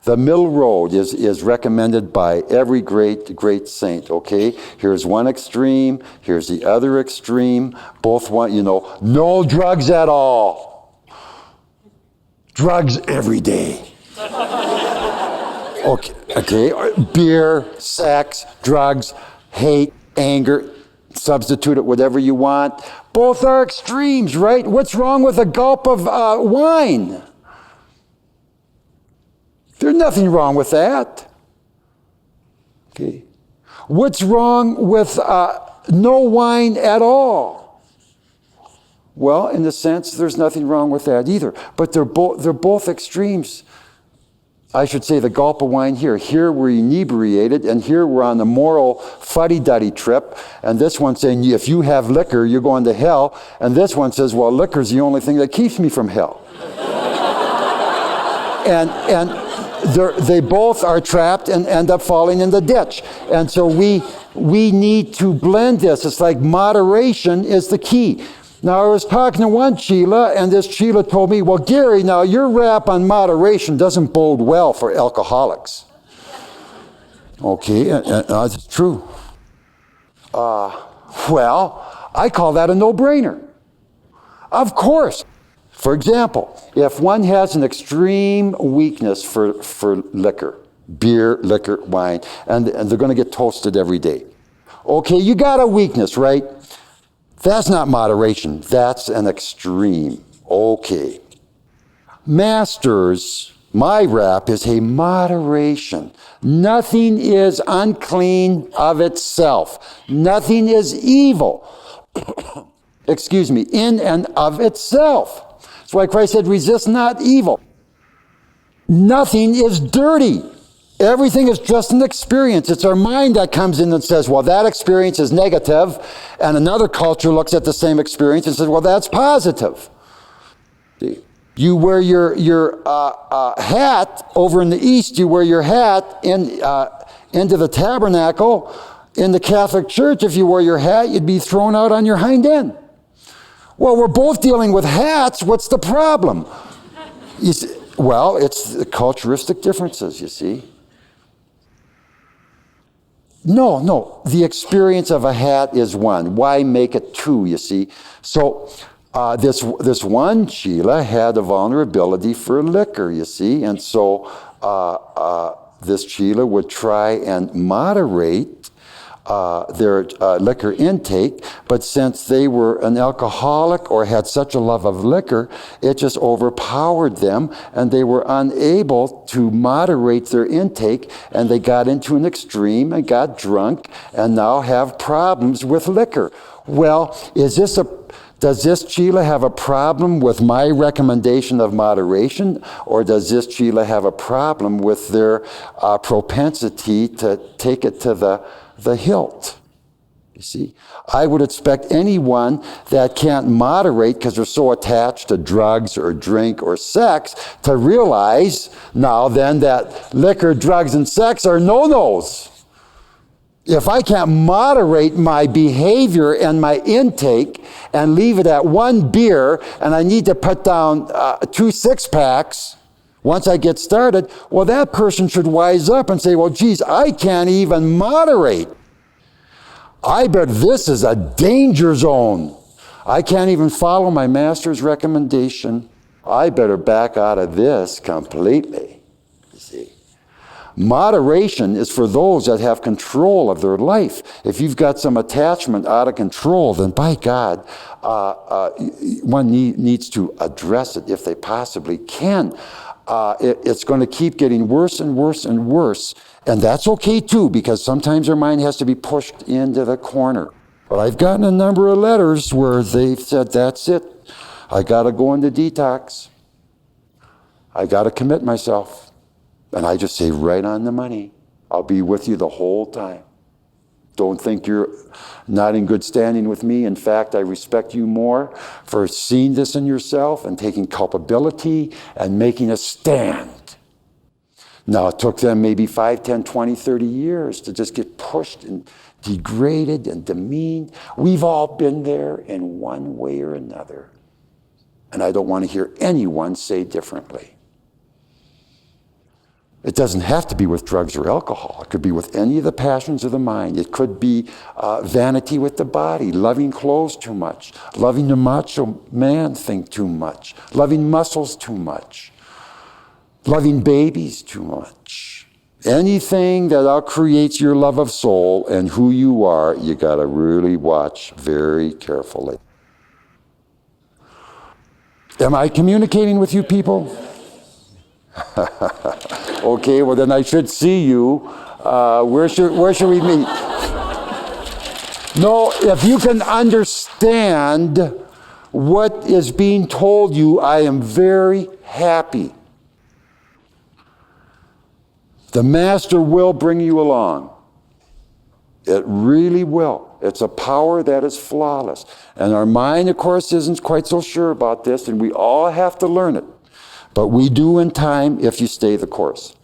The middle road is recommended by every great saint, okay? Here's one extreme, here's the other extreme. Both want, no drugs at all. Drugs every day. Okay, beer, sex, drugs, hate, anger, substitute it whatever you want. Both are extremes, right? What's wrong with a gulp of wine? There's nothing wrong with that. Okay. What's wrong with no wine at all? Well, in a sense, there's nothing wrong with that either. But they're both extremes. I should say the gulp of wine here. Here we're inebriated, and here we're on the moral fuddy-duddy trip. And this one's saying, if you have liquor, you're going to hell. And this one says, well, liquor's the only thing that keeps me from hell. and they both are trapped and end up falling in the ditch. And so we need to blend this. It's like moderation is the key. Now, I was talking to one Chela, and this Chela told me, well, Gary, now your rap on moderation doesn't bode well for alcoholics. Okay, that's true. Well, I call that a no-brainer. Of course. For example, if one has an extreme weakness for liquor, beer, liquor, wine, and they're going to get toasted every day. Okay, you got a weakness, right? That's not moderation. That's an extreme. Okay. Masters, my rap is a moderation. Nothing is unclean of itself. Nothing is evil. Excuse me, in and of itself. That's why Christ said, resist not evil. Nothing is dirty. Everything is just an experience. It's our mind that comes in and says, well, that experience is negative, and another culture looks at the same experience and says, well, that's positive. See? You wear your hat over in the East. You wear your hat into the tabernacle. In the Catholic Church, if you wore your hat, you'd be thrown out on your hind end. Well, we're both dealing with hats. What's the problem? You see, well, it's the culturistic differences, you see. No. The experience of a hat is one. Why make it two, you see? So this one Chela had a vulnerability for liquor, you see. And so this Chela would try and moderate their liquor intake, but since they were an alcoholic or had such a love of liquor, it just overpowered them, and they were unable to moderate their intake, and they got into an extreme and got drunk and now have problems with liquor. Well, does this Chela have a problem with my recommendation of moderation, or does this Chela have a problem with their propensity to take it to the hilt? You see, I would expect anyone that can't moderate because they're so attached to drugs or drink or sex to realize now then that liquor, drugs, and sex are no-nos. If I can't moderate my behavior and my intake and leave it at one beer, and I need to put down 2 6-packs once I get started, well, that person should wise up and say, well, geez, I can't even moderate. I bet this is a danger zone. I can't even follow my master's recommendation. I better back out of this completely. You see, moderation is for those that have control of their life. If you've got some attachment out of control, then by God, one needs to address it if they possibly can. It's going to keep getting worse and worse and worse. And that's okay too, because sometimes our mind has to be pushed into the corner. But I've gotten a number of letters where they've said, that's it. I got to go into detox. I got to commit myself. And I just say, right on the money. I'll be with you the whole time. Don't think you're not in good standing with me. In fact, I respect you more for seeing this in yourself and taking culpability and making a stand. Now, it took them maybe 5, 10, 20, 30 years to just get pushed and degraded and demeaned. We've all been there in one way or another. And I don't want to hear anyone say differently. It doesn't have to be with drugs or alcohol. It could be with any of the passions of the mind. It could be vanity with the body, loving clothes too much, loving the macho man thing too much, loving muscles too much, loving babies too much. Anything that outcreates your love of soul and who you are, you got to really watch very carefully. Am I communicating with you people? Okay, well then I should see you. Where should we meet? No, if you can understand what is being told you, I am very happy. The Master will bring you along. It really will. It's a power that is flawless. And our mind, of course, isn't quite so sure about this, and we all have to learn it. But we do in time if you stay the course.